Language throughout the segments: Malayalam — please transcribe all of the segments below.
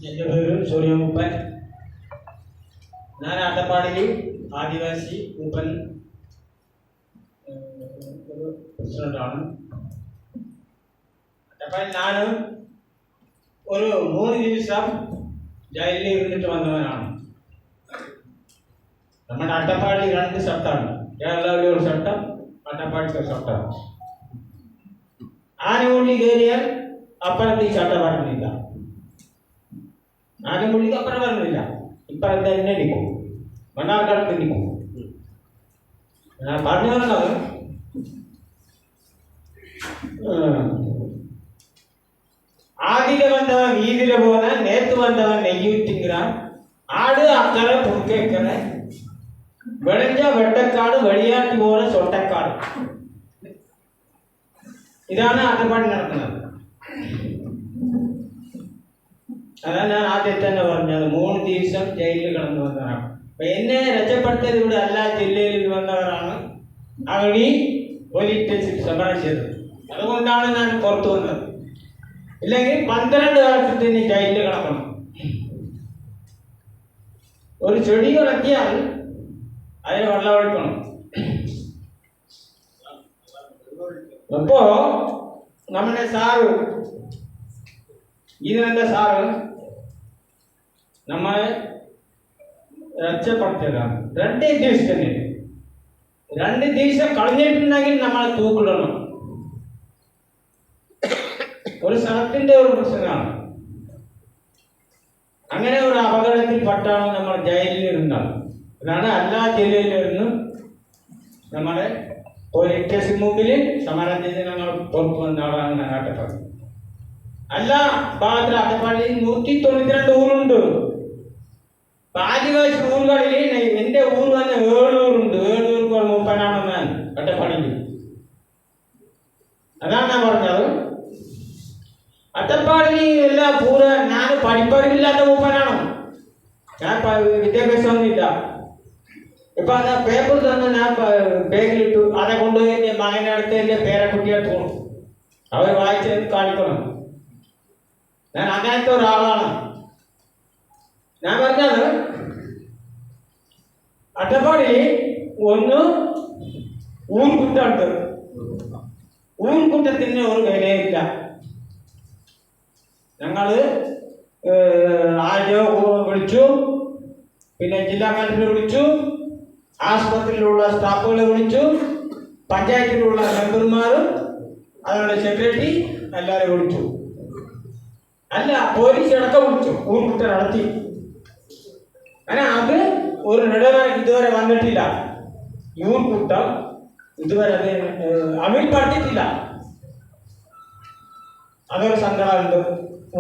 എൻ്റെ പേര് സൂര്യമുപ്പൻ. ഞാൻ അട്ടപ്പാടിയിൽ ആദിവാസി മൂപ്പൻ ഒരു പ്രസിഡൻ്റാണ്. അട്ടപ്പാടിൽ ഞാൻ ഒരു 3 ദിവസം ജയിലിൽ ഇരുന്നിട്ട് വന്നവനാണ്. നമ്മുടെ അട്ടപ്പാടി 2 ചട്ടമാണ്. കേരളത്തിലെ ഒരു ചട്ടം, അട്ടപ്പാടിക്ക് ഒരു ചട്ടം. ആനമുള്ളി കയറിയാൽ അപ്പുറത്ത് ഈ ചട്ടം പറഞ്ഞില്ല. ആനമുള്ളിക്ക് അപ്പുറം പറഞ്ഞില്ല, ഇപ്പുറത്ത് തന്നെ അടിക്കും, മണ്ണാർക്കാട് അടിക്കും. ഞാൻ പറഞ്ഞു വന്നത് ஆதில வந்தவன் வீதியில போன, நேத்து வந்தவன் நெய்யூத்திங்கிறான். ஆடு அக்கறை புற்கேக்கரை, விளைஞ்ச வெட்டக்காடு வழியாட்டி போன சொட்டக்காடு. ഇതാണ് അട്ടപ്പാടി നടക്കുന്നത്. അതാണ് ഞാൻ ആദ്യം തന്നെ പറഞ്ഞത്, 3 ദിവസം ജയിലിൽ കിടന്നു വന്നവരാണ്. അപ്പൊ എന്നെ രക്ഷപ്പെടുത്തിയത് ഇവിടെ എല്ലാ ജില്ലയിൽ വന്നവരാണ്. അവഴി പോലീസ് സമരം ചെയ്തത്. അതുകൊണ്ടാണ് ഞാൻ പുറത്തു വന്നത്. ഇല്ലെങ്കിൽ 12 വർഷത്തിന് ജയിലിൽ കിടക്കണം. ഒരു ചെടി കിടത്തിയാൽ അതിന് വെള്ളം ഒഴിക്കണം. അപ്പോ നമ്മുടെ സാറ്, ഇതിന്റെ സാറ് നമ്മളെ രക്ഷപ്പെടുത്തിയതാണ്. 2 ദിവസത്തിന് 2 ദിവസം കളഞ്ഞിട്ടുണ്ടെങ്കിൽ നമ്മളെ തൂക്കിടണം. ഒരു സ്ഥലത്തിന്റെ ഒരു പ്രശ്നമാണ്. അങ്ങനെ ഒരു അപകടത്തിൽ പെട്ടാണ് നമ്മൾ ജയിലിൽ ഇരുന്നത്. അതാണ് എല്ലാ ജില്ലയിലിരുന്ന് നമ്മളെ പോലീസ് മുമ്പിൽ സമരം ചെയ്ത് ഞങ്ങൾ പുറത്തു വന്ന ആളാണ് അട്ടപ്പാടി. എല്ലാ ഭാഗത്തിലും അട്ടപ്പാടിയിൽ 192 ഊരുണ്ട്. ആദിവാസി ഊരുകളിൽ എന്റെ ഊർ തന്നെ 7 ഊരുണ്ട്. 7 ഊർക്ക് മൂപ്പനാണ് ഞാൻ അട്ടപ്പാടിയിൽ. അതാണ് ഞാൻ പറഞ്ഞത്. അട്ടപ്പാടിൽ എല്ലാ പൂര ഞാൻ പഠിപ്പറിവില്ലാത്ത മൂപ്പനാണ്. ഞാൻ വിദ്യാഭ്യാസമൊന്നുമില്ല. ഇപ്പൊ അത് പേപ്പർ തന്നെ ഞാൻ ബാഗിലിട്ടു. അതെ കൊണ്ടുപോയി എൻ്റെ മകനെ അടുത്ത് എൻ്റെ പേരക്കുട്ടിയെടുത്ത് കൊടുക്കും. അവർ വായിച്ച് കാണിക്കണം. ഞാൻ അങ്ങനത്തെ ഒരാളാണ്. ഞാൻ പറഞ്ഞത് അട്ടപ്പാടിയിൽ ഒന്ന് ഊർക്കുട്ടുണ്ട്. ഊർക്കുട്ടത്തിന് ഒരു വിലയില്ല. ഞങ്ങള് ആരോ വിളിച്ചു, പിന്നെ ജില്ലാ കളക്ടറെ വിളിച്ചു, ആശുപത്രിയിലുള്ള സ്റ്റാഫുകളെ വിളിച്ചു, പഞ്ചായത്തിലുള്ള മെമ്പർമാരും അവരുടെ സെക്രട്ടറി എല്ലാവരും വിളിച്ചു. അല്ല, പോലീസ് അടക്കം വിളിച്ചു. ഊർക്കുട്ട നടത്തി. അങ്ങനെ അത് ഒരു നിലവാരം ഇതുവരെ വന്നിട്ടില്ല. ഊർക്കുട്ടം ഇതുവരെ അത് അമീൽപ്പെടുത്തിയിട്ടില്ല. അതൊരു സങ്കടമുണ്ട്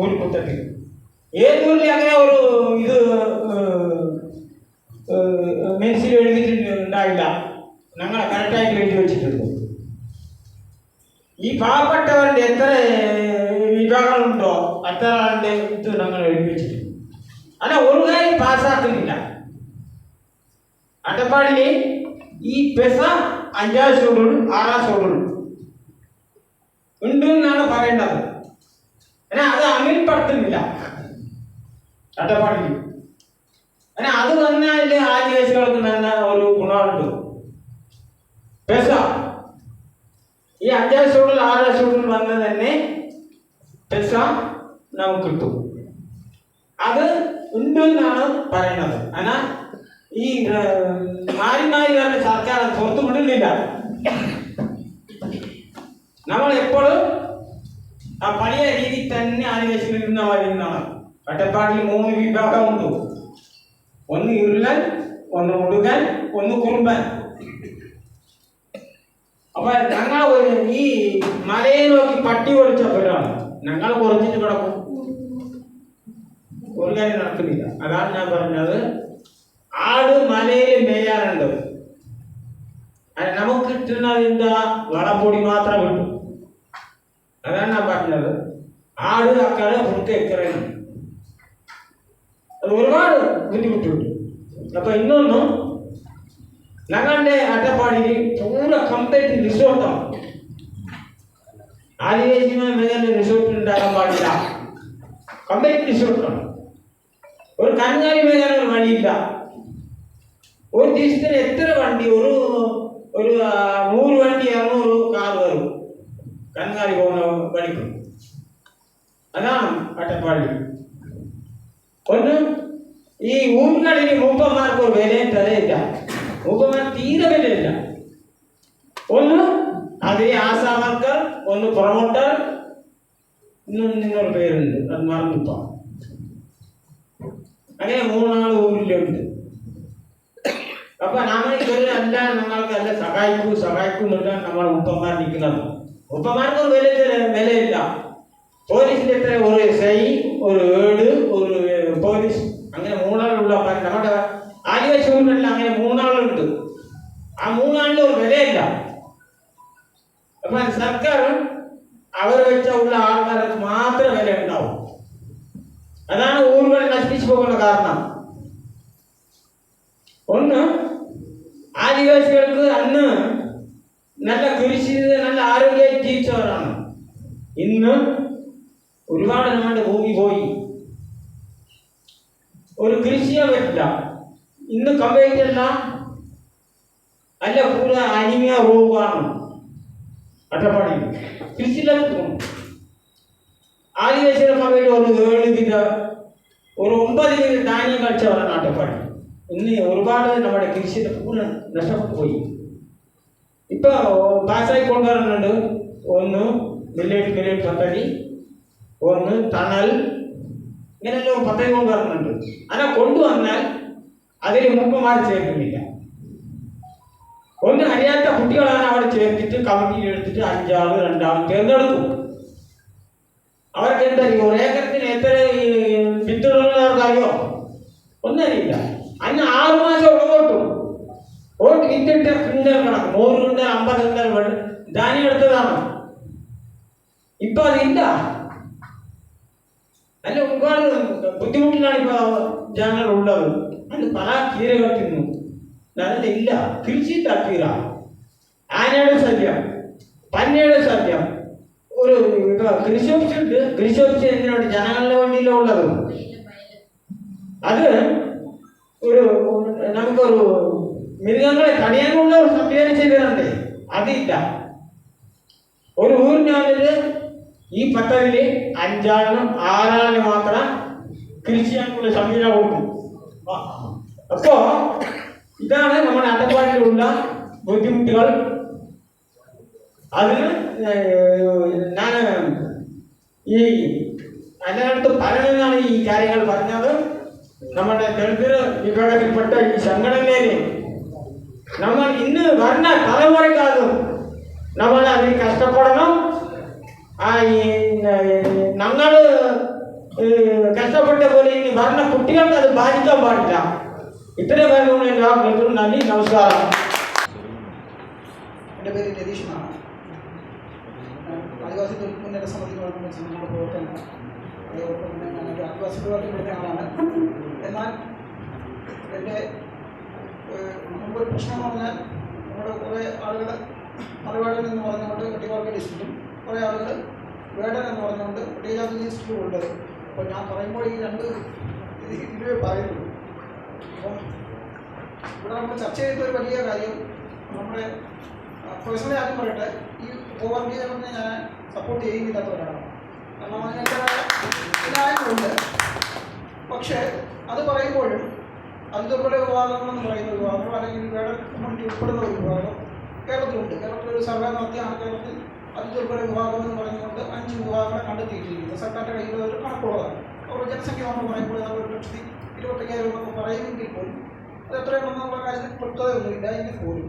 ഊർക്കുട്ടത്തിൽ. ഏതൊരു അങ്ങനെ ഒരു ഇത് മെൻസിൽ എഴുതിയിട്ടുണ്ടായില്ല. ഞങ്ങളെ കറക്റ്റായിട്ട് എഴുതി വെച്ചിട്ടുണ്ട്. ഈ പാവപ്പെട്ടവരുടെ എത്ര വിഭാഗങ്ങളുണ്ടോ അത്ര ഇത് ഞങ്ങൾ എഴുതി വെച്ചിട്ടുണ്ട്. അല്ല, ഒരു കാര്യം പാസ്സാക്കുന്നില്ല. അട്ടപ്പാടിയിൽ ഈ പെസ 5 ഷോഡുകൾ 6 ഷോഡുകൾ ഉണ്ട് എന്നാണ് പറയേണ്ടത്. അത് അമീൽപ്പെടുത്തുന്നില്ല അട്ടപ്പാടിയിൽ. അത് വന്നാൽ ആദിവാസികൾക്ക് നല്ല ഒരു ഗുണമുണ്ട്. പെസ ഈ 5 ഷോഡുകൾ 6 ഷോഡുകൾ വന്ന് തന്നെ പെസ നമുക്ക് കിട്ടും. അത് ഉണ്ട് എന്നാണ് പറയുന്നത്. എന്നാൽ ഈ മാറി മാറി വന്ന സർക്കാർ പുറത്തു വിടുന്നില്ല. നമ്മൾ എപ്പോഴും ആ പഴയ രീതി തന്നെ ആദിവാസികൾ ഇരുന്ന വരുന്നതാണ്. അട്ടപ്പാടിയിൽ 3 വിഭാഗമുണ്ട്. ഒന്ന് ഇരുളൻ, ഒന്ന് മുടുകൻ, ഒന്ന് കുറുമ്പൻ. അപ്പൊ ഞങ്ങൾ ഈ മലയെ നോക്കി പട്ടി ഓടിച്ചപ്പോഴാണ് ഞങ്ങൾ കുറച്ചിട്ട് കിടക്കും. ഒരു കാര്യം നടക്കുന്നില്ല. അതാണ് ഞാൻ പറഞ്ഞത്. ആട് മലയിൽ മേയാറുണ്ട്. നമുക്ക് കിട്ടുന്നത് എന്താ? വളപ്പൊടി മാത്രം കിട്ടും. അതാണ് ഞാൻ പറഞ്ഞത്. ആട് അക്കരെ പുറത്തേക്കറയാണ്. അത് ഒരുപാട് ബുദ്ധിമുട്ടുണ്ട്. അപ്പൊ ഇന്നൊന്നും ഞങ്ങളുടെ അട്ടപ്പാടിയിൽ പൂര കംപ്ലീറ്റ് റിസോർട്ടാണ്. ആദിവാസി മേഖല റിസോർട്ട് ഉണ്ടാകാൻ പാടില്ല. കംപ്ലീറ്റ് റിസോർട്ടാണ്. കന്നുകാലി മേഖല ഒരു വഴിയില്ല. ഒരു ദിവസത്തിന് എത്ര വണ്ടി? ഒരു 100 വണ്ടി 200 കാർ വരും കന്നുകാലി പോകുന്ന വഴിക്ക്. അതാണ് അട്ടപ്പാടി. ഒന്ന് ഈ ഊരുകളിൽ മൂപ്പന്മാർക്ക് ഒരു വിലയും തലയില്ല. മൂപ്പന്മാർ തീരെ വിലയില്ല. ഒന്ന് അതിൽ ആശാവർക്കർ, ഒന്ന് പ്രൊമോട്ടർ, നിന്നൊരു പേരുണ്ട്, അത് മറന്നിപ്പോ. അങ്ങനെ 3 ആൾ ഊരിലുണ്ട്. അപ്പൊ നമ്മൾ ഇവരെല്ലാം നമ്മൾക്ക് എല്ലാം സഹായിക്കുന്നുണ്ട് നമ്മൾ ഉപ്പന്മാർ നിൽക്കുന്നത്. ഉപ്പന്മാർക്ക് ഒരു വിലയില്ല. പോലീസിന്റെ എത്ര ഒരു SI, ഒരു ഏട്, ഒരു പോലീസ്, അങ്ങനെ 3 ആളുള്ള നമ്മുടെ ആദിവാസി ഊരിലെല്ലാം അങ്ങനെ 3 ആളുണ്ട്. ആ 3 ആളിന് ഒരു വിലയില്ല. അപ്പൊ സർക്കാർ അവർ വെച്ച ഉള്ള ആൾക്കാർക്ക് മാത്രമേ വില ഉണ്ടാവും. അതാണ് ഊരുകൾ നശിപ്പിച്ചു പോകുന്ന കാരണം. ഒന്ന്, ആദിവാസികൾക്ക് അന്ന് നല്ല കൃഷി ചെയ്ത് നല്ല ആരോഗ്യമായി ജീവിച്ചവരാണ്. ഇന്ന് ഒരുപാട് നമ്മുടെ ഭൂമി പോയി, ഒരു കൃഷിയെ പറ്റില്ല. ഇന്ന് കമ്പയിട്ടല്ല അല്ല പൂര അനിമിയ രോഗമാണ് അട്ടപ്പാടി. കൃഷിയിലേക്ക് ആദിവാസികളെ കമ്പയിൽ ഒരു 7 വിധ ഒരു 9 വിധ ധാന്യം കഴിച്ചവരാണ് അട്ടപ്പാടി. ഇന്ന് ഒരുപാട് നമ്മുടെ കൃഷിയുടെ പൂർണ്ണ നഷ്ടപ്പെട്ടു പോയി. ഇപ്പൊ പാസ്സായി കൊണ്ടുവരുന്നുണ്ട്. ഒന്ന് മില്ലറ്റ് പദ്ധതി, ഒന്ന് തണൽ, ഇങ്ങനെല്ലാം പദ്ധതി കൊണ്ടുവരുന്നുണ്ട്. അങ്ങനെ കൊണ്ടുവന്നാൽ അതിൽ മൂപ്പന്മാർ ചേർക്കുന്നില്ല. ഒന്ന് അറിയാത്ത കുട്ടികളാണ് അവിടെ ചേർത്തിട്ട് കമ്മിറ്റിയിൽ എടുത്തിട്ട് 5 ആൾ 2 ആൾ തിരഞ്ഞെടുക്കും. അവർക്ക് എന്തറിയോ, ഏക്കരത്തിന് എത്ര വിത്തുള്ളവർക്കറിയോ? ഒന്നറിയില്ല. അന്ന് 6 മാസം വോട്ട് വിത്തിട്ട് കിണ്ടൽ കണക്ക് 100 കിണ്ടൽ 50 കിണ്ടൽ ധാന്യം എടുത്തതാണ്. ഇപ്പൊ അതില്ല. അല്ല ഒരുപാട് ബുദ്ധിമുട്ടിലാണ് ഇപ്പൊ ജനങ്ങളുള്ളത്. അത് പല കീരകൾ തിന്നു. അതല്ല ഇല്ല. കൃഷി തപ്പീറ, ആനയുടെ ശല്യം, പന്നിയുടെ ശല്യം. ഒരു കൃഷി ഓഫീസുണ്ട്. കൃഷി ഓഫീസ് എന്തിനാണ്? ജനങ്ങളുടെ വണ്ടിയിലാണ് ഉള്ളത്. അത് നമുക്കൊരു മൃഗങ്ങളെ തടയാനുള്ള ഒരു സംവിധാനം ചെയ്തിട്ടുണ്ട്. അതില്ല. ഒരു ഊരിനാളില് ഈ പദ്ധതിയിൽ 5 ആളിനും 6 ആളിന് മാത്രം കൃഷി ചെയ്യാനുള്ള സംവിധാനം കൊടുക്കും. അപ്പോ ഇതാണ് നമ്മുടെ അട്ടപ്പാടിയിലുള്ള ബുദ്ധിമുട്ടുകൾ. അതിന് ഞാൻ ഈ അതിനകത്ത് പലനാണ് ഈ കാര്യങ്ങൾ പറഞ്ഞത്. നമ്മുടെ ദളിത് വിഭാഗത്തിൽപ്പെട്ട ഈ സംഘടനയിൽ നമ്മൾ ഇന്ന് വരുന്ന തലമുറക്കാരും നമ്മൾ അതിന് കഷ്ടപ്പെടണം. ഞങ്ങൾ കഷ്ടപ്പെട്ട പോലെ ഇനി വരുന്ന കുട്ടികൾക്ക് അത് ബാധിക്കാൻ പാടില്ല. ഇത്രയും കാര്യങ്ങൾ എൻ്റെ വാക്കുകൾക്ക് നന്ദി, നമസ്കാരം. എൻ്റെ പേര് രതീഷ് എന്നാണ്. ആദിവാസി മുന്നേറ്റ സമിതി നമ്മുടെ പ്രവർത്തനം. അതേപോലെ തന്നെ ഞാനൊരു ആദിവാസി വിഭാഗത്തിൽപ്പെടുന്ന ആളാണ്. എന്നാൽ എൻ്റെ മുമ്പൊരു പ്രശ്നം എന്ന് പറഞ്ഞാൽ നമ്മുടെ കുറേ ആളുകൾ മലയാളം എന്ന് പറഞ്ഞുകൊണ്ട് വെട്ടിപ്പാർക്ക ഡിസ്ട്രിക്റ്റും കുറേ ആളുകൾ വേടൻ എന്ന് പറഞ്ഞുകൊണ്ട് വെട്ടിജാതി ഡിസ്ട്രിക്റ്റും ഉണ്ട്. അപ്പോൾ ഞാൻ പറയുമ്പോൾ ഈ 2 ഇതിലേ പറയുന്നുള്ളൂ. അപ്പം ഇവിടെ നമ്മൾ ചർച്ച ചെയ്ത ഒരു വലിയ കാര്യം, നമ്മുടെ പേഴ്സണലി ആദ്യം പറയട്ടെ, ഈ ഓവർഗീകരണത്തിനെ ഞാൻ സപ്പോർട്ട് ചെയ്യുന്നില്ലാത്തവരാണ്. കാരണം അതിനൊക്കെ ന്യായങ്ങളുണ്ട്. പക്ഷേ അത് പറയുമ്പോഴും അതിതുപോലെ വിഭാഗങ്ങളെന്ന് പറയുന്ന വിഭാഗങ്ങൾ അല്ലെങ്കിൽ വേറെ കമ്മ്യൂണിറ്റി ഉൾപ്പെടുന്ന ഒരു വിഭാഗം കേരളത്തിലുണ്ട്. കേരളത്തിലൊരു സർവേ നടത്തിയാണ് കേരളത്തിൽ അതിതുപോലെ വിഭാഗം എന്ന് പറഞ്ഞുകൊണ്ട് 5 വിഭാഗങ്ങളെ കണ്ടെത്തിയിട്ടിരിക്കുന്നത്. സർക്കാരിൻ്റെ കയ്യിൽ ഒരു കണക്കുള്ളതാണ്. അവരുടെ ജനസംഖ്യ നമ്മൾ പറയുമ്പോൾ നമ്മൾ 1,25,000 എന്നൊക്കെ പറയുമെങ്കിൽ പോലും അത് എത്രയാണെന്നുള്ള കാര്യത്തിൽ കൃത്യതയൊന്നുമില്ല. എങ്കിൽ പോലും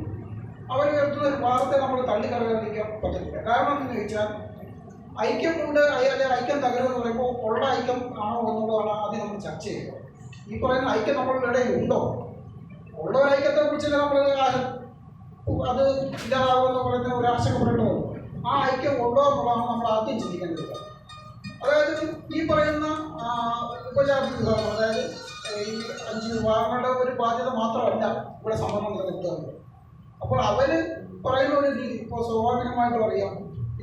അവർ ഉയർത്തുന്ന ഒരു ഭാഗത്തെ നമ്മൾ തള്ളിക്കറയാതിരിക്കാൻ പറ്റത്തില്ല. കാരണം എന്താണെന്ന് ചോദിച്ചാൽ ഐക്യം കൊണ്ട് അല്ലെങ്കിൽ ഐക്യം തകരുമെന്ന് പറയുമ്പോൾ ഉള്ള ഐക്യം ആണോ എന്നുള്ളതാണ് ആദ്യം നമ്മൾ ചർച്ച ചെയ്യുന്നത്. ഈ പറയുന്ന ഐക്യം നമ്മളുടെ ഇടയിൽ ഉണ്ടോ? ഉള്ള ഒരു ഐക്യത്തെ കുറിച്ചല്ല നമ്മൾ അത് ഇല്ലാതാകുമെന്ന് പറയുന്ന ഒരു ആശങ്കപ്പെടേണ്ടതുണ്ട്. ആ ഐക്യം ഉണ്ടോ എന്നുള്ളതാണ് നമ്മൾ ആദ്യം ചിന്തിക്കേണ്ടത്. അതായത് ഈ പറയുന്ന ഉപജാതി വിഭാഗം, അതായത് ഈ 5 വിഭാഗങ്ങളുടെ ഒരു ബാധ്യത മാത്രമല്ല ഇവിടെ സംവരണം നിലനിർത്തുന്നത്. അപ്പോൾ അവർ പറയുന്ന ഒരു രീതി ഇപ്പോൾ സ്വാഭാവികമായിട്ട് പറയാം,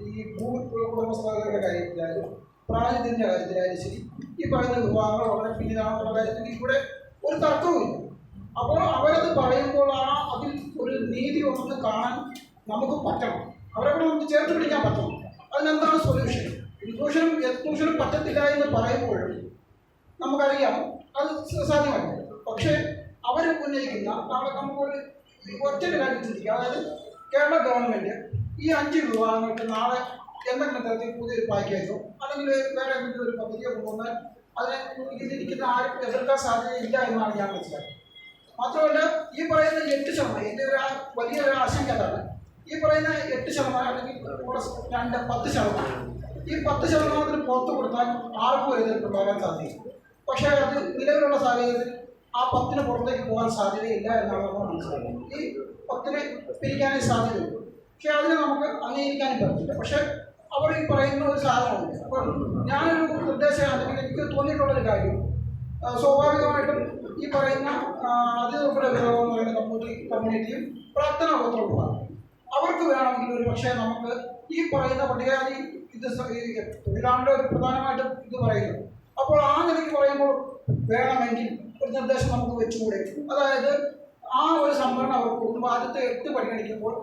ഈ കുടുംബ സഭകളുടെ കാര്യത്തിലായാലും പ്രായത്തിൻ്റെ കാര്യത്തിലായാലും ശരി ഈ പറയുന്ന വിവാഹങ്ങൾ വളരെ പിന്നിലാണെന്നുള്ള കാര്യത്തിൽ ഇവിടെ ഒരു തർക്കവുമില്ല. അപ്പോൾ അവരത് പറയുമ്പോൾ അതിൽ ഒരു നീതി ഉണ്ടെന്ന് കാണാൻ നമുക്ക് പറ്റണം, അവരെ കൂടെ നമുക്ക് ചേർത്ത് പിടിക്കാൻ പറ്റണം. അതിനെന്താണ് സൊല്യൂഷൻ? ഇൻക്ലൂഷനും എക്സ്ക്ലൂഷനും പറ്റത്തില്ല എന്ന് പറയുമ്പോഴും നമുക്കറിയാം അത് സാധ്യമല്ല. പക്ഷേ അവർ ഉന്നയിക്കുന്ന നാളെ നമുക്കൊരു ഒറ്റൊരു കാര്യം ചിന്തിക്കാം. അതായത് കേരള ഗവൺമെൻറ് ഈ 5 വിഭാഗങ്ങൾക്ക് നാളെ എന്തെങ്കിലും തരത്തിൽ പുതിയൊരു പാക്കേജോ അല്ലെങ്കിൽ വേറെ എന്തെങ്കിലും ഒരു പദ്ധതിയോ കൊണ്ടുവന്നാൽ അതിനെ ഇതിരിക്കുന്ന ആരും എതിർക്കാൻ സാധ്യതയില്ല എന്നാണ് ഞാൻ മനസ്സിലാക്കുന്നത്. മാത്രമല്ല ഈ പറയുന്ന 8%, എൻ്റെ ഒരു വലിയൊരു ആശങ്ക അതാണ്. ഈ പറയുന്ന 8% അല്ലെങ്കിൽ 10%, ഈ 10% പുറത്തു കൊടുത്താൽ ആർക്കും എതിർപ്പുണ്ടാകാൻ സാധ്യതയില്ല. പക്ഷേ അത് നിലവിലുള്ള സാഹചര്യത്തിൽ ആ 10 പുറത്തേക്ക് പോകാൻ സാധ്യതയില്ല എന്നാണ് നമ്മൾ മനസ്സിലാക്കുന്നത്. ഈ 10 പിരിക്കാനേ സാധ്യതയുള്ളൂ. പക്ഷെ അതിനെ നമുക്ക് അംഗീകരിക്കാനും പറ്റില്ല. പക്ഷെ അവർ ഈ പറയുന്ന ഒരു സാധനമുണ്ട്. അപ്പോൾ ഞാനൊരു നിർദ്ദേശം അല്ലെങ്കിൽ എനിക്ക് തോന്നിയിട്ടുള്ളൊരു കാര്യം, സ്വാഭാവികമായിട്ടും ഈ പറയുന്ന അതിദുർബല വിഭാഗം എന്ന് പറയുന്ന കമ്മ്യൂണിറ്റിയും പ്രാർത്ഥന ഗോത്രവുമാണ്. അവർക്ക് വേണമെങ്കിൽ ഒരു പക്ഷേ നമുക്ക് ഈ പറയുന്ന പട്ടികജാതി തൊഴിലാളിയുടെ ഒരു പ്രധാനമായിട്ടും ഇത് പറയുന്നു. അപ്പോൾ ആ നിലയ്ക്ക് പറയുമ്പോൾ വേണമെങ്കിൽ ഒരു നിർദ്ദേശം നമുക്ക് വെച്ചുകൂടെ? അതായത് ആ ഒരു സംവരണം അവർ കൊടുക്കുമ്പോൾ ആദ്യത്തെ 8 പരിഗണിക്കുമ്പോൾ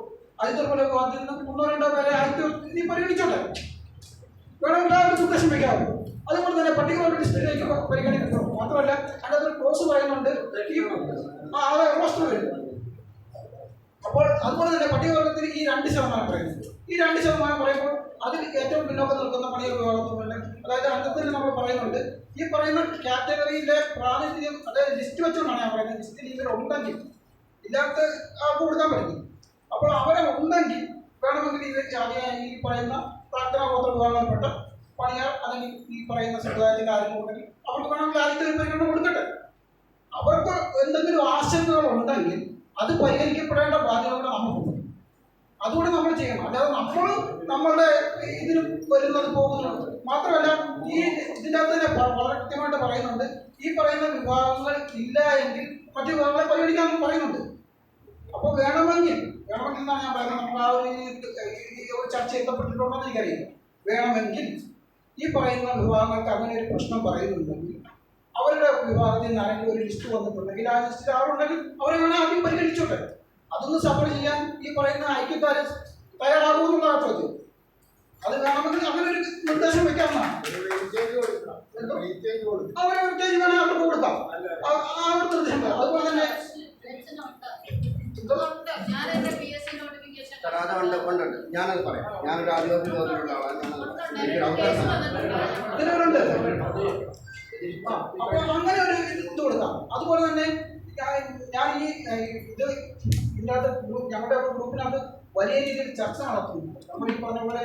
അതിദുർബല വിഭാഗത്തിൽ നിന്ന് 1-2 പേരെ ആദ്യത്തെ ഇനി പരിഗണിച്ചോട്ടെ, വേണമെങ്കിൽ ആ ഒരു നിർദ്ദേശം വയ്ക്കാറുണ്ട്. അതുകൊണ്ട് തന്നെ പട്ടികവർഗ ലിസ്റ്റിലേക്ക് പരിഗണിക്കുന്നു. മാത്രമല്ല അതിനകത്തൊരു ക്ലോസ് പറയുന്നുണ്ട് ഈ ആദായ വ്യവസ്ഥ വരുന്നു. അപ്പോൾ അതുപോലെ തന്നെ പട്ടികവർഗത്തിൽ ഈ 2% പറയുന്നു. ഈ 2% പറയുമ്പോൾ അതിൽ ഏറ്റവും പിന്നോക്കം നിൽക്കുന്ന പണിക വിഭാഗത്തിലുണ്ട്. അതായത് അന്തത്തിൽ നമ്മൾ പറയുന്നുണ്ട് ഈ പറയുന്ന കാറ്റഗറിയിലെ പ്രാതിനിധ്യം, അതായത് ലിസ്റ്റ് വെച്ചുകൊണ്ടാണ് ഞാൻ പറയുന്നത്. ലിസ്റ്റിൽ ഇവരുണ്ടെങ്കിൽ ഇല്ലാത്ത ആൾക്ക് കൊടുക്കാൻ പറ്റും. അപ്പോൾ അവരെ ഉണ്ടെങ്കിൽ വേണമെങ്കിൽ ഇവർ ഈ പറയുന്ന പ്രാർത്ഥന ഗോത്ര വിഭാഗങ്ങളിൽപ്പെട്ട പണിയാർ അല്ലെങ്കിൽ ഈ പറയുന്ന സമുദായത്തിൻ്റെ ആരെങ്കിലും ഉണ്ടെങ്കിൽ അവർക്ക് വേണമെങ്കിൽ ആദ്യത്തെ ഒരു പരിഗണന കൊടുക്കട്ടെ. അവർക്ക് എന്തെങ്കിലും ആശങ്കകൾ ഉണ്ടെങ്കിൽ അത് പരിഹരിക്കപ്പെടേണ്ട ബാധ്യത നമുക്കുണ്ട്. അതുകൂടെ നമ്മൾ ചെയ്യണം. അല്ലാതെ നമ്മളുടെ ഇതിന് വരുന്നത് പോകുന്നത് മാത്രമല്ല. ഈ ഇതിൻ്റെ അകത്ത് തന്നെ വളരെ കൃത്യമായിട്ട് പറയുന്നുണ്ട് ഈ പറയുന്ന വിഭാഗങ്ങൾ ഇല്ല എങ്കിൽ മറ്റു വിഭാഗങ്ങളെ പരിഗണിക്കാൻ പറയുന്നുണ്ട്. അപ്പോൾ വേണമെങ്കിൽ എന്നാണ് ഞാൻ പറയുന്നത്. നമ്മൾ ആ ഒരു ചർച്ച എത്തപ്പെട്ടിട്ടുണ്ടോ എന്ന് എനിക്കറിയില്ല. വേണമെങ്കിൽ ഈ പറയുന്ന വിഭാഗങ്ങൾക്ക് അങ്ങനെ ഒരു പ്രശ്നം പറയുന്നുണ്ടെങ്കിൽ അവരുടെ വിഭാഗത്തിൽ നിന്ന് ആരെങ്കിലും ഒരു ലിസ്റ്റ് വന്നിട്ടുണ്ടെങ്കിൽ ആ ലിസ്റ്റിൽ ആളുണ്ടെങ്കിൽ അവരെ വേണം ആദ്യം പരിഗണിച്ചോട്ടെ. അതൊന്ന് സപ്പോർട്ട് ചെയ്യാൻ ഈ പറയുന്ന ഐക്യക്കാർ തയ്യാറാകുമെന്നുള്ള ചോദ്യം. അത് വേണമെങ്കിൽ അങ്ങനെ ഒരു നിർദ്ദേശം വെക്കാവുന്നതാണ്. അവരെ ഉത്തേജ് വേണമെങ്കിൽ അവർക്ക് കൊടുക്കാം. ആ ഒരു നിർദ്ദേശം. അതുപോലെ തന്നെ ഞാനത് പറയാം. ഞാനൊരു ആദിവാസി ഗോത്രത്തിലുള്ള ആളാണ്. അപ്പോൾ അങ്ങനെ ഒരു ഇത് കൊടുക്കാം. അതുപോലെ തന്നെ ഞാൻ ഈ ഇത് ഇതിനകത്ത് ഞങ്ങളുടെ ഗ്രൂപ്പിനകത്ത് വലിയ രീതിയിൽ ചർച്ച നടത്തുന്നു. നമ്മൾ ഈ പറഞ്ഞ പോലെ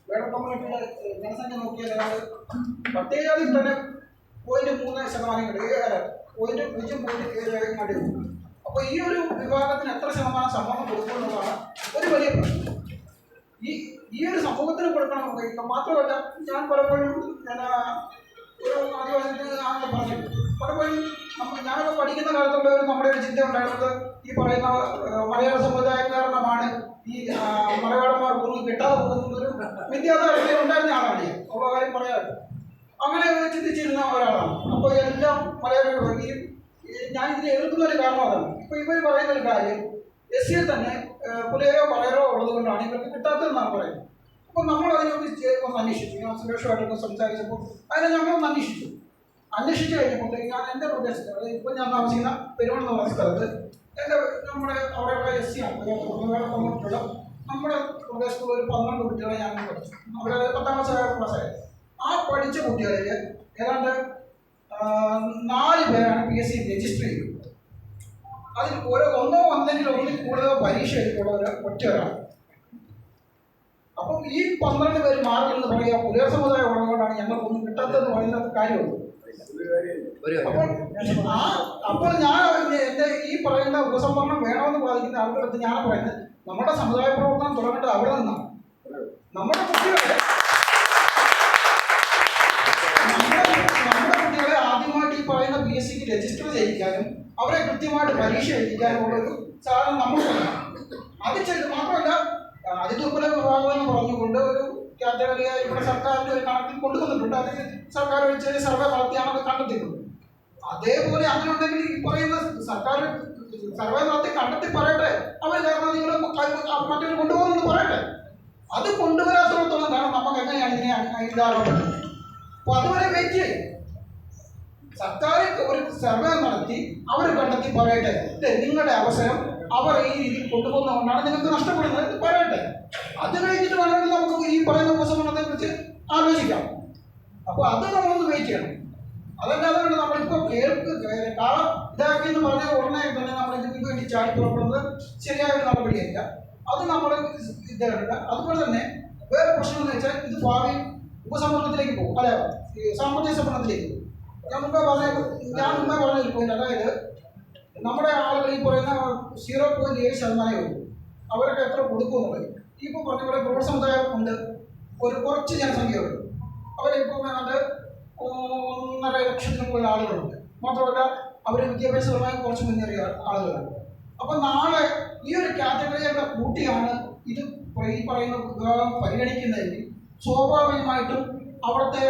വേട കമ്മ്യൂണിറ്റിയുടെ ജനസംഖ്യ നോക്കിയാൽ ഏതാണ്ട് പട്ടികജാതിയിൽ തന്നെ 0.3% 0.7 അപ്പോൾ ഈ ഒരു വിഭാഗത്തിന് എത്ര ശതമാനം സംവരണം കൊടുക്കുമെന്നുള്ളതാണ് ഒരു വലിയ പ്രശ്നം. ഈ ഒരു സമൂഹത്തിന് കൊടുക്കണം. മാത്രമല്ല ഞാൻ പലപ്പോഴും ഒരു ആദിവാസി ആണെന്ന് പറഞ്ഞു. പലപ്പോഴും ഞാനൊക്കെ പഠിക്കുന്ന കാലത്തുള്ള നമ്മുടെ ഒരു ചിന്ത ഉണ്ടായിരുന്നത് ഈ പറയുന്ന മലയാള സമുദായം കാരണമാണ് ഈ മലയാളന്മാർ ഒന്നും കിട്ടാതെ പോകുന്നൊരു വിദ്യാഭ്യാസം ഉണ്ടായിരുന്ന ആളാണ് ഞാൻ. ഉള്ള കാര്യം പറയാറുണ്ട്. അങ്ങനെ ചിന്തിച്ചിരുന്ന ഒരാളാണ്. അപ്പോൾ എല്ലാം മലയാളികൾ ഞാൻ ഇതിനെ എതിർക്കുന്ന ഒരു കാരണം അതാണ്. ഇപ്പോൾ ഇവർ പറയുന്ന ഒരു കാര്യം എസ് തന്നെ പുലയോ പലയോ ഉള്ളത് കൊണ്ടാണ് ഇവർക്ക് കിട്ടാത്തതെന്നാണ് പറയുന്നത്. അപ്പോൾ നമ്മൾ അതിനൊന്ന് അന്വേഷിച്ചു. ഞാൻ സുരേഷുമായിട്ടൊന്ന് സംസാരിച്ചപ്പോൾ അതിനെ ഞങ്ങളൊന്ന് അന്വേഷിച്ച് കഴിഞ്ഞപ്പോൾ ഞാൻ എൻ്റെ പ്രദേശത്ത്, അതായത് ഇപ്പോൾ ഞാൻ താമസിക്കുന്ന പെരുമൺ എന്ന് പറയുന്ന സ്ഥലത്ത് നമ്മുടെ അവിടെയുള്ള SC ആണ് കൊണ്ടിട്ടുള്ള നമ്മുടെ പ്രദേശത്തുള്ള ഒരു 12 കുട്ടികളെ ഞാൻ പഠിച്ചു. അവിടെ 10ാം ക്ലാസ്സായി. ആ പഠിച്ച കുട്ടികളിൽ ഏതാണ്ട് 4 പേരാണ് PSC രജിസ്റ്റർ ചെയ്തത്. അതിൽ ഒന്നോ ഒന്നിൽ കൂടുതലോ പരീക്ഷ എഴുതിയിട്ടുള്ള ഒറ്റയൊരാണ്. അപ്പം ഈ 12 പേര് മാറി എന്ന് പറയുക പുലയ സമുദായം ഉള്ളതുകൊണ്ടാണ് ഞങ്ങൾക്കൊന്നും കിട്ടാത്തതെന്ന് പറയുന്ന കാര്യമുള്ളൂ. അപ്പോൾ ഞാൻ എൻ്റെ ഈ പറയുന്ന ഉപസംഹരണം വേണമെന്ന് ബാധിക്കുന്ന ആളുകളുടെ അടുത്ത് ഞാൻ പറയുന്നത് നമ്മുടെ സമുദായ പ്രവർത്തനം തുടങ്ങേണ്ടത് അവിടെ നിന്നാണ്. നമ്മുടെ കുട്ടികളെ ആദ്യമായിട്ട് ഈ പറയുന്ന PSCക്ക് രജിസ്റ്റർ ചെയ്യിക്കാനും അവരെ കൃത്യമായിട്ട് പരീക്ഷ എഴുതിക്കാനും ഉള്ളൊരു സാധനം നമുക്ക് അത് ചെയ്ത് മാത്രമല്ല അതിദുർബല വിഭാഗം എന്ന് പറഞ്ഞുകൊണ്ട് ഒരു കാറ്റഗറിയെ ഇവിടെ സർക്കാരിന്റെ ഒരു കണക്കിൽ കൊണ്ടുവന്നിട്ടുണ്ട്. അല്ലെങ്കിൽ സർക്കാർ ഒരു ചെറിയ സർവേ നടത്തിയാണത് കണ്ടെത്തിയിട്ടുണ്ട്. അതേപോലെ അങ്ങനെ ഉണ്ടെങ്കിൽ ഈ പറയുന്ന സർക്കാർ സർവേ നടത്തി കണ്ടെത്തി പറയട്ടെ, അവർ കാരണം നിങ്ങൾ മറ്റൊരു കൊണ്ടുപോകുന്നത് പറയട്ടെ. അത് കൊണ്ടുവരാത്തോളത്തോളം കാരണം നമുക്ക് എങ്ങനെയാണ് ഇതിനെ ഇതാറുള്ളത്. അപ്പൊ അതുവരെ വെയിറ്റ് ചെയ്യും. സർക്കാർ ഒരു സർവേ നടത്തി അവർ കണ്ടെത്തി പറയട്ടെ, നിങ്ങളുടെ അവസരം അവർ ഈ രീതിയിൽ കൊണ്ടുപോകുന്നതുകൊണ്ടാണ് നിങ്ങൾക്ക് നഷ്ടപ്പെടുന്നത് എന്ന് പറയട്ടെ. അത് കഴിഞ്ഞിട്ട് വേണമെങ്കിൽ നമുക്ക് ഈ പറയുന്ന ഉപസംഹരണത്തെ കുറിച്ച് ആലോചിക്കാം. അപ്പോൾ അത് നമ്മളൊന്ന് വെയിറ്റ് ചെയ്യണം. അതല്ലാതെ നമ്മളിപ്പോൾ കാളം ഇതാക്കി എന്ന് പറഞ്ഞ ഉടനെ തന്നെ നമ്മൾ ഇതിന് വേണ്ടി ചാടി പുറപ്പെടുന്നത് ശരിയായ ഒരു നടപടിയല്ല. അത് നമ്മൾ ഇതല്ല. അതുപോലെ തന്നെ വേറെ പ്രശ്നം എന്ന് വെച്ചാൽ ഇത് ഭാവി ഉപസംഹരണത്തിലേക്ക് പോകും, അല്ല സാമ്പത്തിക സംഭരണത്തിലേക്ക് പോകും. ഞാൻ മുമ്പേ പറഞ്ഞൊരു പോയിന്റ്, അതായത് നമ്മുടെ ആളുകൾ ഈ പറയുന്ന 0.7% ഉള്ളൂ. അവരൊക്കെ എത്ര കൊടുക്കുമെന്നുള്ളത് ഇപ്പോൾ പറഞ്ഞ പോലെ പ്രബല സമുദായം ഉണ്ട്, ഒരു കുറച്ച് ജനസംഖ്യയുണ്ട്. അവരിപ്പോൾ അത് 1.5 ലക്ഷത്തിന് മുകളിൽ ആളുകളുണ്ട്. മാത്രമല്ല അവർ വിദ്യാഭ്യാസപരമായി കുറച്ച് മുന്നേറിയ ആളുകളാണ്. അപ്പം നാളെ ഈ ഒരു കാറ്റഗറിയുടെ കൂട്ടിയാണ് ഇത് ഈ പറയുന്ന വിഭാഗം പരിഗണിക്കുന്നതെങ്കിൽ സ്വാഭാവികമായിട്ടും അവിടുത്തെ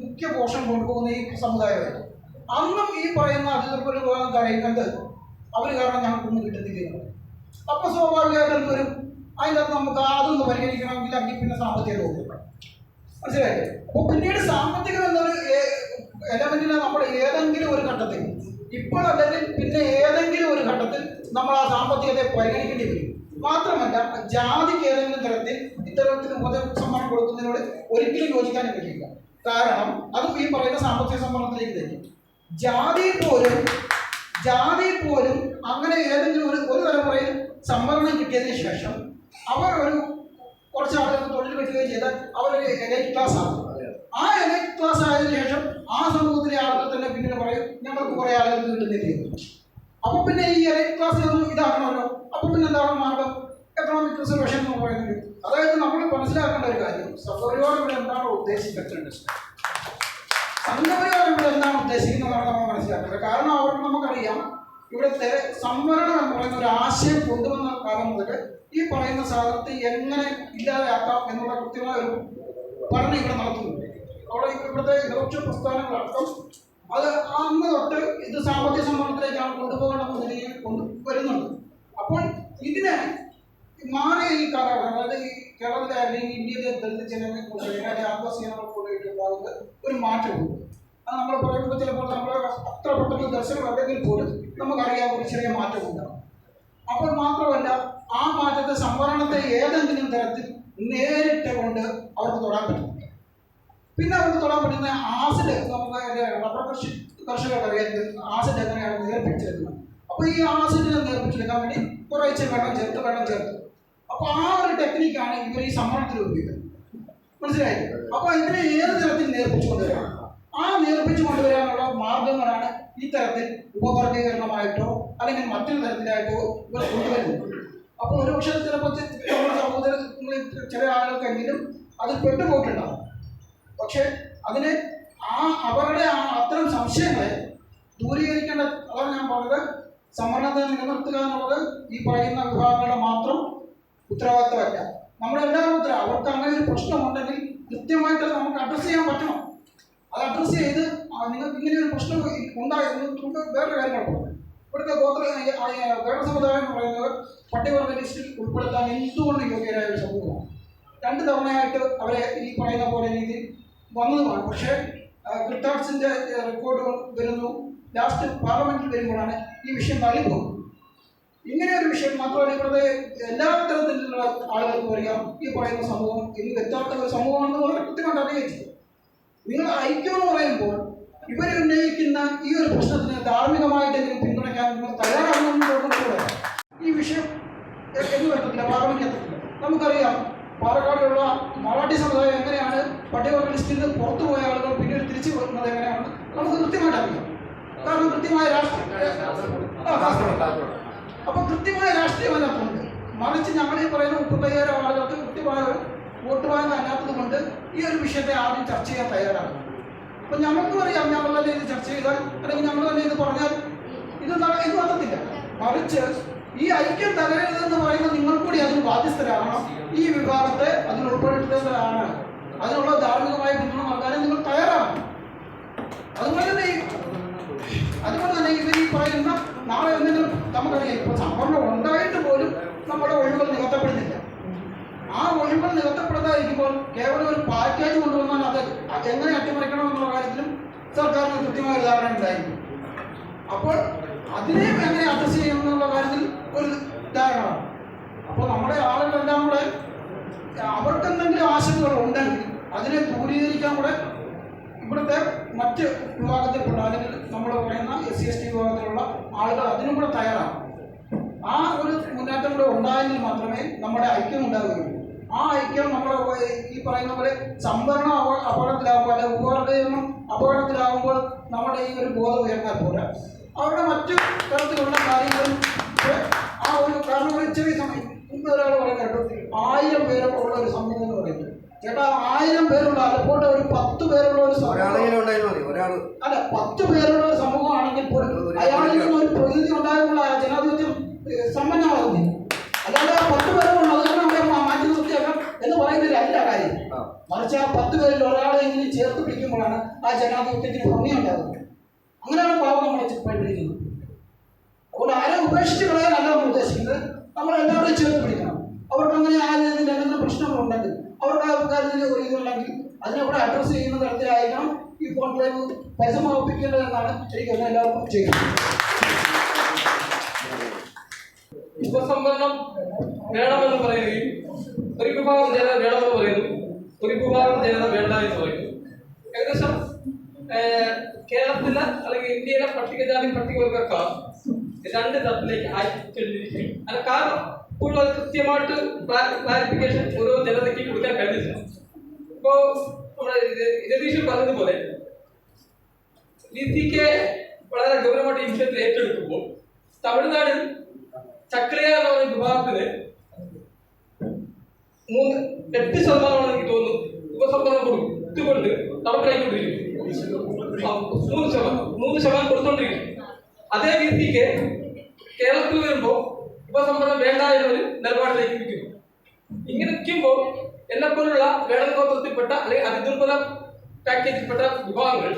മുഖ്യ പോഷൻ കൊണ്ടുപോകുന്ന ഈ സമുദായമായിരുന്നു. അന്നും ഈ പറയുന്ന അധികൃതർ വിഭാഗം കഴിയുന്നത് അവർ കാരണം ഞങ്ങൾക്കൊന്നും കിട്ടുന്നില്ല. അപ്പൊ സ്വാഭാവികമായിട്ടും വരും. അതിനകത്ത് നമുക്ക് അതൊന്ന് പരിഗണിക്കണമെങ്കിൽ അല്ലെങ്കിൽ പിന്നെ സാമ്പത്തിക ലോകം മനസ്സിലായില്ലേ. അപ്പോൾ പിന്നീട് സാമ്പത്തികം എന്നൊരു എലമെന്റിനെ നമ്മൾ ഏതെങ്കിലും ഒരു ഘട്ടത്തിൽ, ഇപ്പോൾ അല്ലെങ്കിൽ പിന്നെ ഏതെങ്കിലും ഒരു ഘട്ടത്തിൽ നമ്മൾ ആ സാമ്പത്തികത്തെ പരിഗണിക്കേണ്ടി വരും. മാത്രമല്ല ജാതിക്ക് ഏതെങ്കിലും തരത്തിൽ ഇത്തരത്തിൽ ഉപസംഹരണം കൊടുക്കുന്നതിനോട് ഒരിക്കലും യോജിക്കാൻ പറ്റില്ല. കാരണം അതും ഈ പറയുന്ന സാമ്പത്തിക സംവരണത്തിലേക്ക് തന്നെ ജാതി പോലും അങ്ങനെ ഏതെങ്കിലും ഒരു തലമുറയിൽ സംവരണം കിട്ടിയതിന് ശേഷം അവർ ഒരു കുറച്ച് ആളുകൾക്ക് തൊഴിൽ കിട്ടുകയും ചെയ്താൽ അവരൊരു എലൈറ്റ് ക്ലാസ് ആണ്. ആ എലൈറ്റ് ക്ലാസ് ആയതിനു ശേഷം ആ സമൂഹത്തിലെ ആളുകൾ തന്നെ പിന്നീട് പറയും ഞങ്ങൾക്ക് കുറെ ആളുകൾക്ക് കിട്ടുന്നില്ല. അപ്പൊ പിന്നെ ഈ എലൈറ്റ് ക്ലാസ് ഇതാക്കണമല്ലോ. അപ്പൊ പിന്നെ എന്താണ് മാർഗം? എക്കണോമിക് റിസർവേഷൻ എന്ന് പറയുന്നത്. അതായത് നമ്മൾ മനസ്സിലാക്കേണ്ട ഒരു കാര്യം, സംഘപരിവാരം ഇവിടെ എന്താണ് ഉദ്ദേശിക്കുന്നത്, സംഘപരിവാരം ഇവിടെ എന്താണ് ഉദ്ദേശിക്കുന്നതാണ് നമ്മൾ മനസ്സിലാക്കേണ്ടത്. കാരണം അവർക്ക് നമുക്കറിയാം ഇവിടുത്തെ സംവരണം എന്ന് പറയുന്ന ഒരു ആശയം കൊണ്ടുവന്ന കാലം മുതൽ ഈ പറയുന്ന സാധനത്തെ എങ്ങനെ ഇല്ലാതെയാക്കാം എന്നുള്ള കൃത്യമായ ഒരു പഠനം ഇവിടെ നടത്തുന്നുണ്ട്. അവിടെ ഇവിടുത്തെ ഇടപക്ഷ പ്രസ്ഥാനങ്ങളടക്കം അത് അന്ന് തൊട്ട് ഇത് സാമ്പത്തിക സംവരണത്തിലേക്കാണ് കൊണ്ടുപോകേണ്ട നിലയിൽ കൊണ്ടുവരുന്നുണ്ട്. അപ്പോൾ ഇതിനെ മാറിയ ഈ കാലഘട്ടം, അതായത് ഈ കേരളത്തിലെ അല്ലെങ്കിൽ ഇന്ത്യയിലെ ദളിത് ജനങ്ങളെ കൊണ്ടുപോയി ആദിവാസി ജനങ്ങളെ കൊണ്ടുപോയിട്ടുണ്ടാകുന്ന ഒരു മാറ്റമുണ്ട്. അത് നമ്മൾ പറയുമ്പോൾ ചിലപ്പോൾ നമ്മൾ അത്ര പെട്ടെന്ന് ദർശനം അല്ലെങ്കിൽ പോലും നമുക്കറിയാം ഒരു ചെറിയ മാറ്റമുണ്ടാകും. അപ്പോൾ മാത്രമല്ല ആ മാറ്റത്തെ സംവരണത്തെ ഏതെങ്കിലും തരത്തിൽ നേരിട്ട് കൊണ്ട് അവർക്ക് തൊടാൻ പറ്റും. പിന്നെ അവർക്ക് തൊടാൻ പറ്റുന്ന ആസിഡ്, നമുക്ക് റബ്ബർ കർഷകർക്കറിയാം ആസിഡ് എങ്ങനെയാണ് നേർപ്പിച്ചെടുക്കുന്നത്. അപ്പോൾ ഈ ആസിഡിനെ നേർപ്പിച്ചെടുക്കാൻ വേണ്ടി കുറേശ്ശെ വെള്ളം ചേർത്ത് അപ്പോൾ ആ ഒരു ടെക്നിക്കാണ് ഇവർ ഈ സംവരണത്തിൽ ഉപയോഗിക്കുന്നത്. മനസ്സിലായി? അപ്പോൾ ഇതിനെ ഏത് തരത്തിൽ നേർപ്പിച്ചു കൊണ്ടുവരാം? ആ നേർപ്പിച്ചു കൊണ്ടുവരാനുള്ള മാർഗങ്ങളാണ് ഈ തരത്തിൽ ഉപവർഗീകരണമായിട്ടോ അല്ലെങ്കിൽ മറ്റൊരു തരത്തിലായിട്ടോ ഇവർ കൊണ്ടുവരുന്നത്. അപ്പോൾ ഒരു പക്ഷേ ചിലപ്പോൾ നമ്മുടെ സമൂഹത്തിൽ ചില ആളുകൾക്കെങ്കിലും അതിൽ പെട്ടുപോയിട്ടുണ്ടാകും. പക്ഷെ അതിന് അവരുടെ അത്തരം സംശയങ്ങളെ ദൂരീകരിക്കേണ്ട, അതാണ് ഞാൻ പറഞ്ഞത്, സംവരണത്തെ നിലനിർത്തുക എന്നുള്ളത് ഈ പറയുന്ന വിഭാഗങ്ങളുടെ മാത്രം ഉത്തരവാദിത്തമല്ല, നമ്മളെല്ലാവരും ഉത്തരവാദിത്തം. അവർക്ക് അങ്ങനെ ഒരു പ്രശ്നമുണ്ടെങ്കിൽ കൃത്യമായിട്ട് നമുക്ക് അഡ്രസ്സ് ചെയ്യാൻ പറ്റണം. അത് അഡ്രസ്സ് ചെയ്ത് നിങ്ങൾക്ക് ഇങ്ങനെ ഒരു പ്രശ്നം ഉണ്ടായിരുന്നു. നമുക്ക് വേറൊരു കാര്യങ്ങളുണ്ട്. ഇവിടുത്തെ ഗോത്ര സമുദായം എന്ന് പറയുന്നത് പട്ടികവർഗ ലിസ്റ്റിൽ ഉൾപ്പെടുത്താൻ എന്തുകൊണ്ട് യോഗ്യരായ ഒരു സമൂഹമാണ്. 2 തവണയായിട്ട് അവരെ ഈ പറയുന്ന പോലെ രീതിയിൽ വന്നതുമാണ്. പക്ഷേ ക്രിട്ടാർട്സിന്റെ റിപ്പോർട്ടുകൾ വരുന്നു, ലാസ്റ്റ് പാർലമെന്റിൽ വരുമ്പോഴാണ് ഈ വിഷയം തള്ളിപ്പോകുന്നത്. ഇങ്ങനെ ഒരു വിഷയം മാത്രമല്ല, ഇവിടുത്തെ എല്ലാ തരത്തിലുള്ള ആളുകൾക്കും അറിയാം ഈ പറയുന്ന സമൂഹം ഇന്ന് വ്യത്യസ്ത ഒരു സമൂഹമാണെന്ന് വളരെ കൃത്യമായിട്ട് അറിയിച്ചു. നിങ്ങൾ ഐക്യം എന്ന് പറയുമ്പോൾ ഇവർ ഉന്നയിക്കുന്ന ഈ ഒരു പ്രശ്നത്തിന് ധാർമ്മികമായിട്ടെങ്കിലും പിന്തുണയ്ക്കാൻ നിങ്ങൾ തയ്യാറാകുന്നതോടുകൂടെ ഈ വിഷയം എന്ന് വരത്തില്ല, പാർലമെന്റ് എത്തത്തില്ല. നമുക്കറിയാം പാലക്കാടുള്ള മറാഠി സമുദായം എങ്ങനെയാണ് പട്ടികവർഗ ലിസ്റ്റിൽ നിന്ന് പുറത്തുപോയ ആളുകൾ പിന്നീട് തിരിച്ചു വരുന്നത് എങ്ങനെയാണെന്ന് നമുക്ക് കൃത്യമായിട്ട് അറിയാം. കാരണം കൃത്യമായ അപ്പോൾ കൃത്യമായ രാഷ്ട്രീയം അതിനകത്തുണ്ട്. മറിച്ച് ഞങ്ങൾ ഈ പറയുന്ന 35,000 ആളുകൾക്ക് കൃത്യമായ വോട്ട് ബാങ്ക് അല്ലാത്തത് കൊണ്ട് ഈ ഒരു വിഷയത്തെ ആദ്യം ചർച്ച ചെയ്യാൻ തയ്യാറാണ്. അപ്പം ഞങ്ങൾക്കും അറിയാം ഞങ്ങൾ തന്നെ ഇത് ചർച്ച ചെയ്താൽ അല്ലെങ്കിൽ ഞങ്ങൾ തന്നെ ഇത് പറഞ്ഞാൽ ഇത് നടത്തത്തില്ല. മറിച്ച് ഈ ഐക്യം തകരരുതെന്ന് പറയുന്നത് നിങ്ങൾ കൂടി അതിന് ബാധ്യസ്ഥരാകണം. ഈ വിഭാഗത്തെ അതിൽ ഉൾപ്പെടുത്തേണ്ടതാണ്. അതിനുള്ള ധാർമ്മികമായ പിന്തുണ നൽകാനും നിങ്ങൾ തയ്യാറാണ്. അതുപോലെ തന്നെ ഇവർ ഈ പറയുന്ന നാളെ എന്തെങ്കിലും നമുക്കറിയാം, ഇപ്പോൾ സംഭരണം ഉണ്ടായിട്ട് പോലും നമ്മുടെ ഒഴിവുകൾ നികത്തപ്പെടുന്നില്ല. ആ ഒഴിവുകൾ നികത്തപ്പെടുത്താതിരിക്കുമ്പോൾ കേവലം ഒരു പാക്കേജ് കൊണ്ടുവന്നാൽ അത് എങ്ങനെ അട്ടിമറിക്കണം എന്നുള്ള കാര്യത്തിലും സർക്കാരിന് കൃത്യമായ ധാരണ ഉണ്ടായിരിക്കും. അപ്പോൾ അതിനെ എങ്ങനെ അഡ്രസ് ചെയ്യണം എന്നുള്ള കാര്യത്തിൽ ഒരു ധാരണ. അപ്പോൾ നമ്മുടെ ആളുകളെല്ലാം കൂടെ അവർക്ക് എന്തെങ്കിലും ആശങ്കകൾ ഉണ്ടെങ്കിൽ അതിനെ ദൂരീകരിക്കാൻ കൂടെ ഇവിടുത്തെ മറ്റ് വിഭാഗത്തിൽപ്പെട്ട അല്ലെങ്കിൽ നമ്മൾ പറയുന്ന SC/ST വിഭാഗത്തിലുള്ള ആളുകൾ അതിനും കൂടെ തയ്യാറാണ്. ആ ഒരു മുന്നേറ്റം കൂടെ ഉണ്ടായെങ്കിൽ മാത്രമേ നമ്മുടെ ഐക്യം ഉണ്ടാവുകയുള്ളൂ. ആ ഐക്യം നമ്മുടെ ഈ പറയുന്ന പോലെ സംവരണം അപകടത്തിലാകുമ്പോൾ അല്ലെങ്കിൽ ഉപവർഗീകരണം അപകടത്തിലാകുമ്പോൾ നമ്മുടെ ഈ ഒരു ബോധം ഉയർന്നാൽ പോരാ, അവരുടെ മറ്റു തരത്തിലുള്ള കാര്യങ്ങളും ആ ഒരു കാരണം ഒരു ചെറിയ സമയം മുമ്പ് ഒരാൾ പറയാൻ കേട്ടു 1000 പേരൊക്കെ ഉള്ള ഒരു സമൂഹം എന്ന് പറയുന്നത്. ചേട്ടാ 1000 പേരുള്ള അലപ്പോട്ടെ ഒരു 10 പേരുള്ള ഒരു സമൂഹം അല്ല 10 പേരുള്ള ഒരു സമൂഹമാണെങ്കിൽ പോലും അയാളിൽ നിന്ന് ഒരു പ്രതിനിധി ഉണ്ടായപ്പോൾ ജനാധിപത്യം സമ്പന്നമാകുന്നില്ല. അല്ലാതെ 10 പേരുള്ള അതുകൊണ്ട് അവിടെ മാറ്റി നിർത്തിയേക്കാം എന്ന് പറയുന്നില്ല അല്ല കാര്യം. മറിച്ച് ആ 10 പേരിൽ ഒരാളെങ്കിലും ചേർത്ത് പിടിക്കുമ്പോഴാണ് ആ ജനാധിപത്യത്തിന് ഭംഗി ഉണ്ടാകുന്നത്. അങ്ങനെയാണ് പാവം നമ്മളെ ചിട്ടപ്പെടുത്തിയിരിക്കുന്നത്. അതുകൊണ്ട് ആരെ ഉപേക്ഷിച്ച് കളയാനല്ല നമ്മൾ ഉദ്ദേശിക്കുന്നത്. നമ്മളെല്ലാവരെയും ചേർത്ത് പിടിക്കണം. അവർക്ക് അങ്ങനെ ആയതിൻ്റെ എന്തെങ്കിലും പ്രശ്നങ്ങളുണ്ടെങ്കിൽ അവരുടെ കാര്യത്തിൽ ഒരു ഇതുണ്ടെങ്കിൽ അതിനെ കൂടെ അഡ്രസ്സ് ചെയ്യുന്ന തരത്തിലായിരിക്കണം ഈ ഫോൺ ഡ്രൈവ് പരിസമാപിക്കേണ്ടതെന്നാണ് എനിക്ക് എല്ലാവർക്കും ചെയ്യുന്നത്. ഉപസംവരണം വേണമെന്ന് പറയുകയും ഒരു വിഭാഗം ജനത വേണമെന്ന് പറയുന്നു, ഒരു വിഭാഗം ജനത വേണ്ട എന്ന് പറയുന്നു. ഏകദേശം കേരളത്തിലെ അല്ലെങ്കിൽ ഇന്ത്യയിലെ പട്ടികജാതി പട്ടികവർഗക്കാർ 2 തരത്തിലേക്ക് ആയിട്ടിരിക്കും. അല്ല കാരണം ഇപ്പോൾ കൃത്യമായിട്ട് ക്ലാരിഫിക്കേഷൻ ഓരോ ജനതയ്ക്ക് കൊടുക്കാൻ കഴിഞ്ഞില്ല. ഇപ്പോൾ നമ്മുടെ രതീഷ് പറഞ്ഞതുപോലെ DCK വളരെ ഗൗരവമായിട്ട് ഇനിഷ്യേറ്റീവ് ഏറ്റെടുക്കുമ്പോൾ തമിഴ്നാട് ചക്രിയ എന്ന വിഭാഗത്തിന് 8% എനിക്ക് തോന്നുന്നു ഉപസംവരണം കൊടുത്തുകൊണ്ട് നടപ്പിലായിക്കൊണ്ടിരിക്കും. 3% കൊടുത്തോണ്ടിരിക്കും. അതേ DCK കേരളത്തിൽ വരുമ്പോൾ ഉപസംവരണം വേണ്ട എന്നൊരു നിലപാടിലേക്ക് നിൽക്കുന്നു. ഇങ്ങനെ നിൽക്കുമ്പോൾ എന്നെപ്പോലുള്ള വേടൻ ഗോത്രത്തിൽപ്പെട്ട അല്ലെങ്കിൽ അതിദുർബല പാക്കേജിൽപ്പെട്ട വിഭാഗങ്ങൾ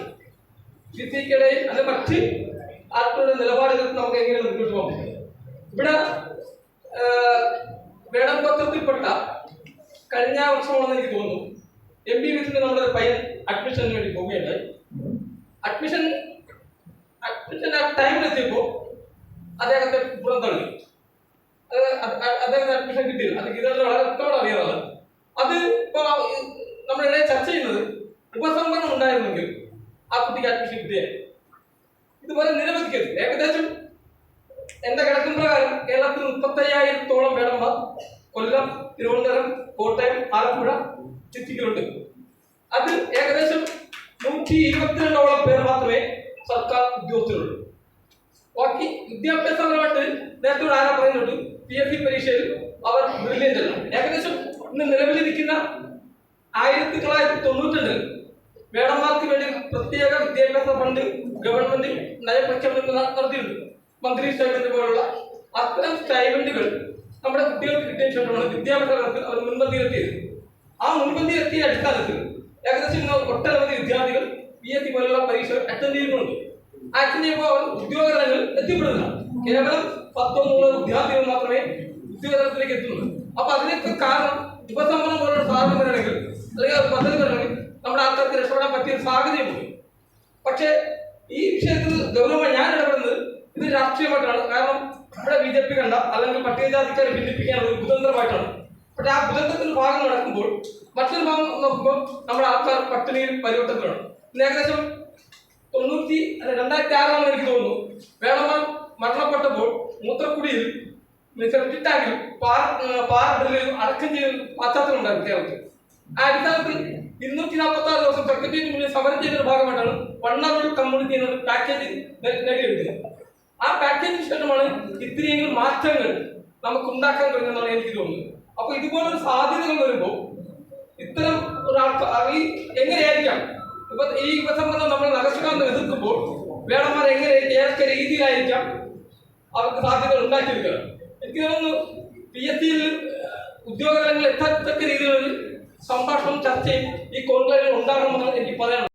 DCKയുടെ അല്ലെങ്കിൽ മറ്റ് ആർക്കുള്ള നിലപാടുകൾ നമുക്ക് എങ്ങനെയാണ് മുന്നോട്ട് പോകാൻ പറ്റും? ഇവിടെ വേടൻ ഗോത്രത്തിൽപ്പെട്ട കഴിഞ്ഞ വർഷമാണെന്ന് എനിക്ക് തോന്നുന്നു MBBS നമ്മുടെ പയ്യൻ അഡ്മിഷന് വേണ്ടി പോവുകയുണ്ടായി. അഡ്മിഷൻ ടൈമിലെത്തിയപ്പോൾ അദ്ദേഹത്തെ പുറന്തള്ളി. അദ്ദേഹത്തിന് അഡ്മിഷൻ കിട്ടിയില്ല. അത് ഗീതയുടെ വളരെ വ്യക്തമാണ് അറിയാവുന്നത്. അത് ഇപ്പോൾ നമ്മളിവിടെ ചർച്ച ചെയ്യുന്നത് ഉപസംവരണം ഉണ്ടായിരുന്നെങ്കിൽ ആ കുട്ടിക്ക് അഡ്മിഷൻ കിട്ടിയാൽ ഇതുപോലെ നിരവധി കേസ് ഏകദേശം എന്റെ കണക്കിൻ പ്രകാരം കേരളത്തിൽ 35,000-ഓളം വേടന്മാർ കൊല്ലം, തിരുവനന്തപുരം, കോട്ടയം, ആലപ്പുഴ ഡിസ്ട്രിക്റ്റിലുണ്ട്. അതിൽ ഏകദേശം 122-ഓളം പേർ മാത്രമേ സർക്കാർ ഉദ്യോഗസ്ഥരുള്ളൂ. ബാക്കി വിദ്യാഭ്യാസപരമായിട്ട് നേരത്തെ ആരാ പറയുന്നുണ്ട് PSC പരീക്ഷയിൽ അവർ ബ്രില്യൻ്റ് അല്ല. ഏകദേശം ഇന്ന് നിലവിലിരിക്കുന്ന 1992 വേടന്മാർക്ക് വേണ്ടി പ്രത്യേക വിദ്യാഭ്യാസ ഫണ്ട് ഗവൺമെന്റ് നയപ്രഖ്യാപനം നടത്തിയിട്ടുണ്ട്. മന്ത്രി സ്റ്റൈബൻഡ് പോലുള്ള അത്തരം സ്റ്റൈബൻഡുകൾ നമ്മുടെ കുട്ടികൾക്ക് കിട്ടിയ ശേഷമാണ് വിദ്യാഭ്യാസത്തിൽ അവർ മുൻപന്തിയിലെത്തിയത്. ആ മുൻപന്തിയിലെത്തിയ അടിസ്ഥാനത്തിൽ ഏകദേശം ഇന്ന് ഒട്ടനവധി വിദ്യാർത്ഥികൾ PSC പോലുള്ള പരീക്ഷകൾ അറ്റൻഡ് ചെയ്യുന്നുണ്ട്. അറ്റൻഡ് ചെയ്യുമ്പോൾ അവർ ഉദ്യോഗതലങ്ങൾ എത്തിപ്പെടുന്നില്ല. കേവലം 10-100 വിദ്യാർത്ഥികൾ മാത്രമേ ഉദ്യോഗതലത്തിലേക്ക് എത്തുന്നുള്ളൂ. അപ്പൊ അതിനൊക്കെ കാരണം ഉപസംവരണം പോലുള്ള സാധ്യത വരണമെങ്കിൽ അല്ലെങ്കിൽ അത് പദ്ധതി വരണമെങ്കിൽ നമ്മുടെ ആൾക്കാർക്ക് രക്ഷപ്പെടാൻ പറ്റിയ സാധ്യതയുണ്ട്. പക്ഷേ ഈ വിഷയത്തിൽ ഗൗരവമായി ഞാൻ ഇടപെടുന്നത് ഇത് രാഷ്ട്രീയമായിട്ടാണ്. കാരണം ഇവിടെ BJP കണ്ട അല്ലെങ്കിൽ പട്ടികജാതിക്കാരെ ഭിന്നിപ്പിക്കാനുള്ള ഒരു കുതന്ത്രമായിട്ടാണ്. പക്ഷെ ആ കുതന്ത്രത്തിന്റെ ഭാഗം നടക്കുമ്പോൾ മറ്റൊരു ഭാഗം നോക്കുമ്പോൾ നമ്മുടെ ആൾക്കാർ പട്ടിണിയിൽ പരിവർത്തനത്തിലാണ്. ഏകദേശം 2006 എനിക്ക് തോന്നുന്നു വേടന്മാർ മരണപ്പെട്ടപ്പോൾ മൂത്രക്കുടിയിൽ സെപ്റ്റിക് ടാങ്കിൽ പാർഡലിൽ അടക്കം ചെയ്ത പശ്ചാത്തലം ഉണ്ടായിരുന്നു കേരളത്തിൽ. ആ അടിസ്ഥാനത്തിൽ 246 ദിവസം സെക്രട്ടേറിയറ്റിന് മുന്നിൽ സമരം ചെയ്തതിന്റെ ഭാഗമായിട്ടാണ് വണ്ണാമൂർ കമ്മ്യൂണിറ്റി എന്ന പാക്കേജ് നേടിയെടുക്കുന്നത്. ആ പാക്കേജിന് ശേഷമാണ് ഇത്രയെങ്കിലും മാറ്റങ്ങൾ നമുക്ക് ഉണ്ടാക്കാൻ കഴിയുമെന്നാണ് എനിക്ക് തോന്നുന്നത്. അപ്പൊ ഇതുപോലൊരു സാധ്യതകൾ വരുമ്പോൾ ഇത്തരം ഒരാൾക്ക് എങ്ങനെയായിരിക്കാം ഇപ്പൊ ഈ ഉപസംബന്ധം നമ്മൾ നഗരകാന്ത എതിർക്കുമ്പോൾ വേടന്മാർ ഏതൊക്കെ രീതിയിലായിരിക്കാം അവർക്ക് സാധ്യതകൾ ഉണ്ടാക്കിയെടുക്കുക. എനിക്ക് തോന്നുന്നു PSC യിൽ ഉദ്യോഗങ്ങൾ എത്തത്തക്ക രീതിയിലൊരു സംഭാഷണം ചർച്ചയും ഈ കോൺക്ലേവിൽ ഉണ്ടാകണമെന്നാണ് എനിക്ക് പറയാനുള്ളത്.